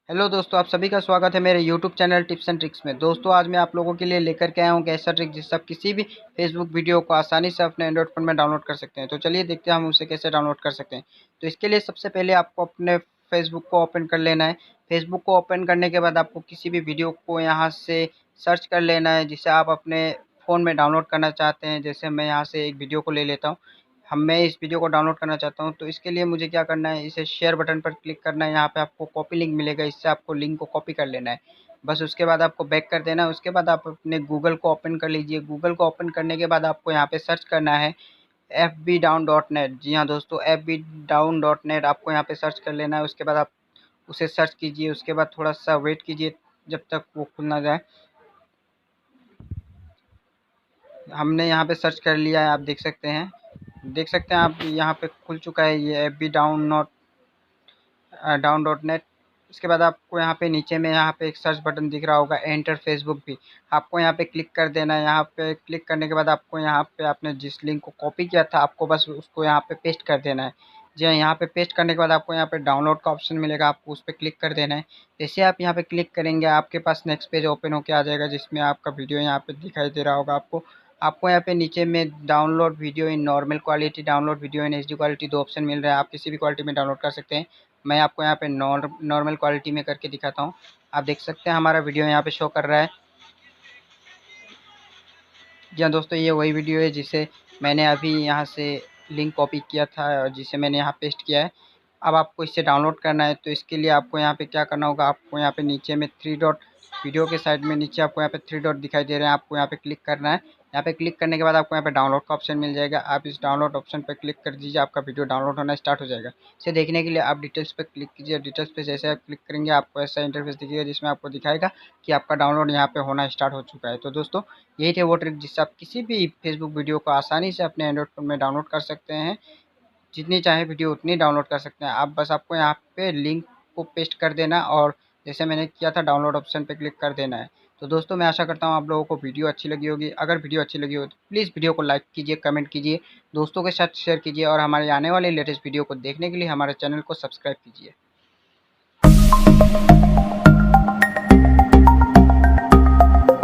Hello दोस्तों, आप सभी का स्वागत है मेरे YouTube channel tips and tricks में। दोस्तों आज मैं आप लोगों के लिए लेकर के आया हूँ ऐसा ट्रिक जिससे आप किसी भी फेसबुक वीडियो को आसानी से अपने एंड्रॉइड फ़ोन में डाउनलोड कर सकते हैं। तो चलिए देखते हैं हम उसे कैसे डाउनलोड कर सकते हैं। तो इसके लिए सबसे पहले आपको अपने फेसबुक को ओपन कर लेना है। फेसबुक को ओपन करने के बाद आपको किसी भी वीडियो को यहाँ से सर्च कर लेना है जिसे आप अपने फ़ोन में डाउनलोड करना चाहते हैं। जैसे मैं यहाँ से एक वीडियो को ले लेता हूँ। मैं इस वीडियो को डाउनलोड करना चाहता हूँ, तो इसके लिए मुझे क्या करना है, इसे शेयर बटन पर क्लिक करना है। यहाँ पे आपको कॉपी लिंक मिलेगा, इससे आपको लिंक को कॉपी कर लेना है। बस उसके बाद आपको बैक कर देना है। उसके बाद आप अपने गूगल को ओपन कर लीजिए। गूगल को ओपन करने के बाद आपको यहाँ पे सर्च करना है fbdown.net। जी हाँ दोस्तों, fbdown.net आपको यहाँ पे सर्च कर लेना है। उसके बाद आप उसे सर्च कीजिए। उसके बाद थोड़ा सा वेट कीजिए जब तक वो खुल ना जाए। हमने यहाँ पे सर्च कर लिया है, आप देख सकते हैं आप, यहाँ पे खुल चुका है ये fbdown.net। इसके बाद आपको यहाँ पे नीचे में यहाँ पे एक सर्च बटन दिख रहा होगा, एंटर फेसबुक भी। आपको यहाँ पे क्लिक कर देना है। यहाँ पे क्लिक करने के बाद आपको यहाँ पे आपने जिस लिंक को कॉपी किया था आपको बस उसको यहाँ पे पेस्ट कर देना है। जी हाँ, यहाँ पे पेस्ट करने के बाद आपको यहाँ पे डाउनलोड का ऑप्शन मिलेगा, आपको उस पर क्लिक कर देना है। जैसे आप यहाँ पे क्लिक करेंगे आपके पास नेक्स्ट पेज ओपन होकर आ जाएगा जिसमें आपका वीडियो यहाँ पे दिखाई दे रहा होगा आपको। आपको यहाँ पे नीचे में download video in normal quality, download video in HD quality, दो ऑप्शन मिल रहा है। आप किसी भी क्वालिटी में डाउनलोड कर सकते हैं। मैं आपको यहाँ पे नॉर्मल क्वालिटी में करके दिखाता हूँ। आप देख सकते हैं हमारा वीडियो यहाँ पे शो कर रहा है। जी हाँ दोस्तों, ये वही वीडियो है जिसे मैंने अभी यहाँ से लिंक कॉपी किया था और जिसे मैंने यहाँ पेस्ट किया है। अब आपको इसे डाउनलोड करना है, तो इसके लिए आपको यहाँ पे क्या करना होगा, आपको यहाँ पे नीचे में थ्री डॉट, वीडियो के साइड में नीचे आपको यहाँ पे थ्री डॉट दिखाई दे रहे हैं, आपको यहाँ पे क्लिक करना है। यहाँ पे क्लिक करने के बाद आपको यहाँ पे डाउनलोड का ऑप्शन मिल जाएगा। आप इस डाउनलोड ऑप्शन पर क्लिक कर दीजिए, आपका वीडियो डाउनलोड होना स्टार्ट हो जाएगा। इसे देखने के लिए आप डिटेल्स पर क्लिक कीजिए। डिटेल्स पे जैसे आप क्लिक करेंगे आपको ऐसा इंटरफेस दिखेगा जिसमें आपको दिखाएगा कि आपका डाउनलोड यहाँ पे होना स्टार्ट हो चुका है। तो दोस्तों यही थे वो ट्रिक जिससे आप किसी भी फेसबुक वीडियो को आसानी से अपने एंड्रॉइड फ़ोन में डाउनलोड कर सकते हैं। जितनी चाहे वीडियो उतनी डाउनलोड कर सकते हैं आप। बस आपको यहाँ पे लिंक को पेस्ट कर देना और जैसे मैंने किया था डाउनलोड ऑप्शन पे क्लिक कर देना है। तो दोस्तों मैं आशा करता हूँ आप लोगों को वीडियो अच्छी लगी होगी। अगर वीडियो अच्छी लगी हो तो प्लीज़ वीडियो को लाइक कीजिए, कमेंट कीजिए, दोस्तों के साथ शेयर कीजिए और हमारे आने वाले लेटेस्ट वीडियो को देखने के लिए हमारे चैनल को सब्सक्राइब कीजिए।